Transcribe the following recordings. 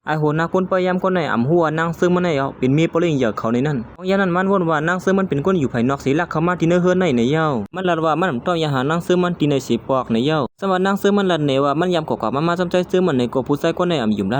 ไอโหนาคนพยายามคนไหนอ่ำหัวนางซึ่งมันไหนเอาเป็นเมียปลิงเหยอะเขาในนั้นของยานั้นมันวนว่านางซึ่งมันเป็นคนอยู่ภายนอกสีลักเข้ามาที่เนื้อเฮือนในเย้ามันลัดว่ามันต้องยาหานางซึ่งมันที่ในสีปอกในเย้าสมัยนางซึ่งมันลัดเนว่ามันยำกอกมาจำใจซื้อมันในกผู้ใส่คนไหนอ่ำยุ่มละ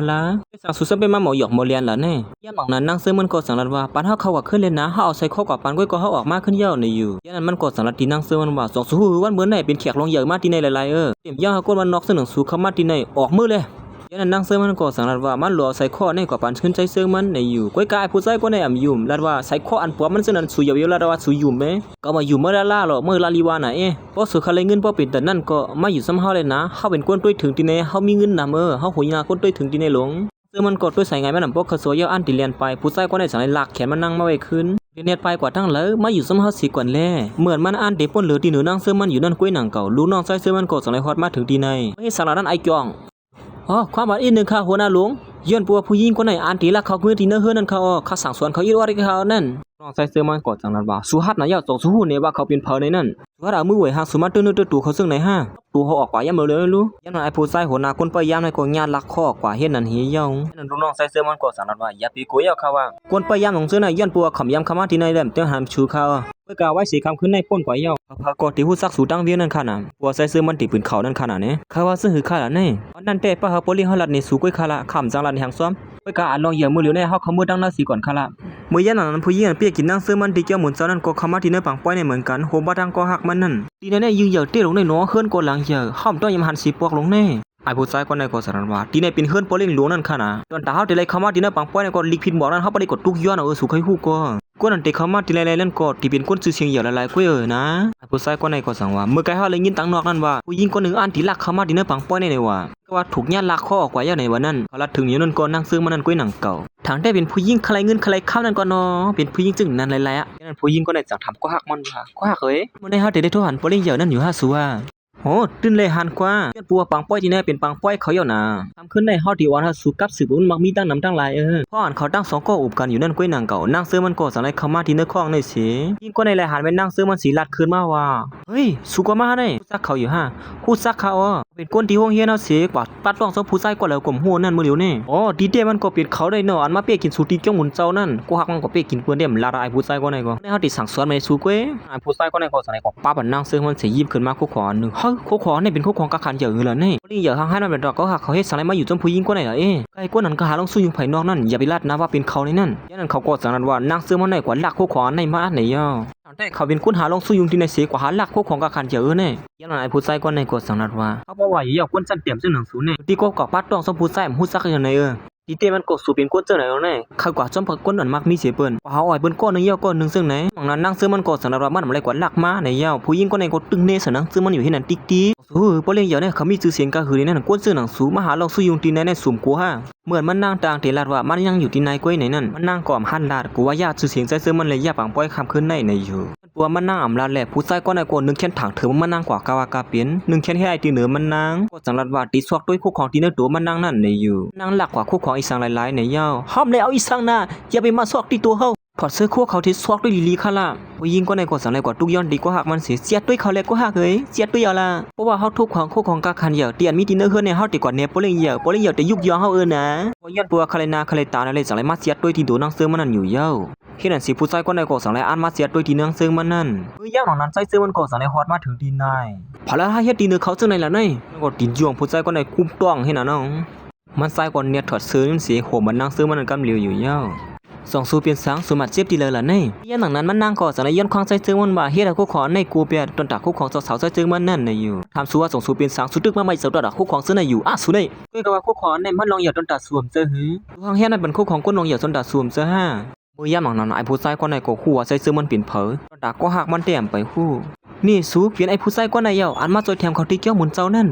สั่งสุดเป็นมาหมอหยอกหมอเลียนละแน่ยามหมักนั้นนางซึ่งมันก็สั่งลัดว่าปันเขาว่าขึ้นเลยนะเขาเอาใส่ข้อกว่าปันก้อยก็เขาออกมาขึ้นเย้าในอยู่ยานั้นมันก็สั่งลัดที่นางซึ่งมันว่าสองสู้วันเหมือนไหนเป็นแขกลงเหยอะมาที่ในหลายเต็มย่าก้นมันนอกซึ่งหนังสู้เข้ามาที่ในออกมือเลยยันนั่งเสื้อมันก็สังรัดว่ามันหล่อใส่ข้อในกว่าปันขึ้นใจเสื้อมันในอยู่ก้อยกายผู้ใส่ก็ในอ่ำยุ่มรัดว่าใส่ข้ออันปวมันซึ่งนั้นสุยเยอะรัดว่าสุยยุ่มไหมก็มาอยู่เมื่อล่าหรอเมื่อลาลีวาน่ะเพราะสุขอะไรเงินเพราะเป็นแต่นั่นก็มาอยู่ซ้ำเฮาเลยนะเขาเป็นคนด้วยถึงที่ในเขามีเงินนำเขาหัวยาคนด้วยถึงที่ในหลงเสื้อมันก็ด้วยใส่ไงมันนำพวกเขาสวยเยอะอันติเลียนไปผู้ใส่ก็ในสังหลักแขนมันนั่งมาไว้ขึ้นเนียดไปกว่าทั้งเลยมาอยู่ซ้ำเฮาสีก่อนแล่เหมือนมันอันเด็บปนเหลือที่เหนือนั่งเสื้อมันอยู่นั่นกุ้ยหนังเก่าลูกน้องใส่เสื้อมันก็สังไรฮอดมาถึงที่ในไม่สารนั้นไอจองความหมายอีกหนึ่งค่ะหัวหน้าหลวงย้อนปัวผู้หญิงคนไหนอ่านตีละเขาคือที่เนื้อเฮือนั่นเขาข้าสั่งสอนเขาอีว่าเขานั่นน้องใส่เสื้อมันกอดจังนั้นว่าสุฮัตนายาส่งสู้เนี่ยว่าเขาเป็นเพลในนั่นสุฮัตเอามือไหวหางสุมาตื้อตัวเขาซึ่งไหนฮะตัวเขาออกกว่าย่ำเลยรู้ย่ำนายผู้ใส่หัวหน้าคนพยายามในกองงานลักข้อกว่าเฮ็ดนั่นเฮียยองนั่นน้องใส่เสื้อมันกอดจังนั้นว่าอย่าปีกุยเอาเขาว่าคนพยายามของเสื้อในย้อนปัวขำย้ำคำว่าที่ในเล่มเตี้ยหามชูเขาเมื่อกาไว้สีคำขึ้นในป้นกว่าเย้าพากอดที่หูซักสูตั้งเวียนนั่นขนาดปัวใส่เสื้อมันตีปืนเขานั่นขนาดนี้เขาว่าซึ่งหือขนาดนี้วันนั้นแต่ป้าเขาปลีเขาลัดในสูกุ้ยขาละขำจังลัดในหางซ้อมเมื่อกาอ่านลองเหยียบมือเหลียวในเขาขมือดังนาสีก่อนขาละเมื่อยันนั้นผู้หญิงเปียกินนั่งเสื้อมันที่เจ้าหมุนเจ้านั้นก็ขมาที่เนื้อปังป้อยในเหมือนกันโหบ้าทางก็หักมันนั่นทีนั้นยืนเหยียบเตี้ยลงในหนอเฮือนก็หลังเหยียบห้อมต้องยำหันสีปวกลงแน่ไอ้ผู้ชายคนในก็สารว่าทีนี้เป็นเฮือนปลิงหลวงนั่นขนาดตอนตาเขาเตะไรขมาที่เนื้อปังป้อยในก็ลิกพินบอกนั้นเขาไปกดทุกย้อนสุขให้ฮู้ก็นั่นเตะเขามาที่ไรนั่นก็ที่เป็นคนซื้อเชียงเหยียบหลายๆก็นะไอ้ผู้ชายคนในก็สั่งว่าเมื่อไกลเขาเลยยินตังนอกนั่นว่าผู้หญิงคนหนึ่งอันที่ลักเขามาที่เนื้อปังป้อยในว่าก็ว่าถูกญาติลักข้อออกกว่าย่าในวันนั้นเขาลัดถึงอยู่นั่นก็นั่งซื้อมานั่นก็หนังเก่าทางได้เป็นผู้หญิงใครเงินใครข้าวนั่นก็นอเป็นผู้หญิงจึงนั่นหลายๆนั่นผู้หญิงก็ได้สั่งทำก็หักมันว่าก็หักมันได้เขาได้ทุหันปลิงเหยียบนั่นอยู่5 สัวโหตื่นเลยหันกว่าเพื่อนปัวปังป้อยที่นี่เป็นปังป้อยเขาเยานะทำขึ้นในฮอดีวันฮาสุกับสืบมันมักมีตั้งนำตั้งหลายเพราะอ่านเขาตั้ง2ก็อุบกันอยู่นั่นก้วยนางเก่านั่งเสื้อมันก็สั่งให้เขามาที่เนื้อข้องในสียิ่งก็ในหลายหันไปนั่งเสื้อมันสีลัดคืนมาว่าเฮ้ยสุกมาได้ซักเขาอยู่คู่ซักเขาเป็นก้นที่ห้องเฮียนเอาเสียกว่าปัดรองสองผู้ชายก็แล้วกลมหัวนั่นมือเหลียวนี่ดีเดมันก็เปลี่ยนเขาได้เนาะอันมาเปียกินสูตีเจ้าหมุนเจ้านั่นกูหักมันก็เปียกินเพื่อนเดียมลาไอ้ผู้ชายก็ในก็ในเขาติดสั่งสอนมาสู้ก้วยไอ้ผู้ชายก็ในก็สั่งให้ก็ป้าบันนั่งเสื้อมันเสียยิ้มขึ้นมาคู่ขอหนึ่งเฮ้ยคู่ขอเนี่ยเป็นคู่ของกะขันเหยอะเลยนี่นี่เหยอะให้มันเป็นดอกก็หักเขาเฮ็ดสั่งให้มาอยู่จนผู้หญิงก็ในละไอ้ก้นนั้นก็หาลงสู้ยุงไผ่นอกนั่นอย่าไปลาดนะว่าเป็นเขาในนั่นยันนั้นเขาก็สั่งนั้นว่านั่งเสื้อมันในกว่าลักคู่ขอในมาในย่อแต่เขาเป็นคนหาลงสู้ยุงที่ในเสียกว่าหาลักคู่ของกะขันเหยอะเนี่ยยันนั้นไอ้ผู้ชายก็ในก็สั่งนั้นว่าเขาบอกว่าอย่าคนสั่นเตรียมซึ่งหนังสูเนี่ยที่ก็กอบปัดต้องสมผู้ชายหูซักอย่างในดีเต้มันก็สู่เป็นก้นเจ้าไหนแล้วเนี่ยข้ากว่าจอมพักก้นอันมักมีเสียเปิ้นว่าเขาอ่อยเปิ้นก้อนนึงเย่าก้อนนึงซึ่งไหนบางนั้นนั่งซื้อมันก็สันรับมันอะไรกว่าลักมาในเย่าผู้หญิงก็ในก็ตึงเนสนังซื้อมันอยู่ที่นั่นติ๊กติ๊กพอเลี้ยงเย่าเนี่ยเขามีชื่อเสียงก็คือในนั้นก้นซื้อหนังสูมาหาเราสู้ยุงตีในสุ่มกูเหมือนมันนั่งต่างเทลาดว่ามันยังอยู่ที่นายก้อยในนั้นมันนั่งก่อมหันลาดกูว่าญาติชื่อเสียงใจซื้อมันเลยญาปังป้อยคำขึ้นในอยู่ปัวมันนั่งอ่ำลาดแหละผู้ชายก็ในก้นนึงแค่นถังเถื่อมันนั่งกว่ากาวากาเปลี่ยนนึงแค่นให้ไอตีเหนือมันนั่งก็สังรัดว่าตีซอกด้วยคู่ของตีเนื้อตัวมันนั่งนั่นในอยู่นั่งหลักกว่าคู่ของอีสังหลายๆในเย่าห้อมเลยเอาอีสังน่ะอย่าไปมาซอกที่ตัวเขาถอดเสื้อคู่เขาที่ซอกด้วยลีค่ะล่ะผู้หญิงก็ในกดสังเลยกว่าทุกย้อนดีกว่าหักมันเสียด้วยเขาเล็กก็หักเสียด้วยเอาล่ะเพราะว่าเขาทุกของคู่ของกาคันเหยอะเตียนมีที่เนื้อเฮือนในเขาตีกว่าเนปโปลิงเหยอะแต่ยุกยอเขานะพอย้อนปัวคาเลนาคาเลตาอะไรสังเลยมาเสียด้วยที่ตัวนั่งเสื้อมันนั่นอยู่เย่าเห็นอันสิผู้ชายก็ในกดสังเลยอันมาเสียด้วยที่นั่งเสื้อมันนั่นย่างหนังนั้นใส่เสื้อมันกดสังเลยฮอดมาถึงที่นายพอแล้วให้เฮ็ดตีเนื้อเขาซึ่งในละนี่ก็ตีนยวงผู้ชายก็ในคุ้มต้องเห็นน่ะน้องมันใส่ก่อนเนี่ยถอดเสื้อมันเสียโหมันนั่งเสื้อมันกำเหลียวอยู่เย่าสองสู้เปลี่ยนสังสมัดเจ็บดีเลยล่ะนี่ยันหนังนั้นมันนั่งก่อสังเลยย้อนควางใส่เสื้อมันว่าเฮ็ดคู่ขอในกูเปียตนตาคู่ของสาวใส่เสื้อมันนั่นในอยู่ทำสู้ว่าสองสู้เปลี่ยนสังสุดตึกมาใหม่เสาตาคู่ของเสื้อในอยู่สู้ในก็ว่าคู่ขอในมันลองเหยียดตนตาสวมเสื้อหือทางเฮ็ดนั่นเป็นคู่ของก้นลองเหยียดตนตาสวมเสื้อมือย่ำหนังนั้นไอ้ผู้ชายคนในก็คู่ใส่เสื้อมันเปลี่ยนเผอตาก็หักมันเต็มไปคู่นี่สู้เปลี่ยนไอ้ผู้ชายคนในเยาอันมาจอยแถมเขาที่เกี้ยวหมุนเจ้านั่น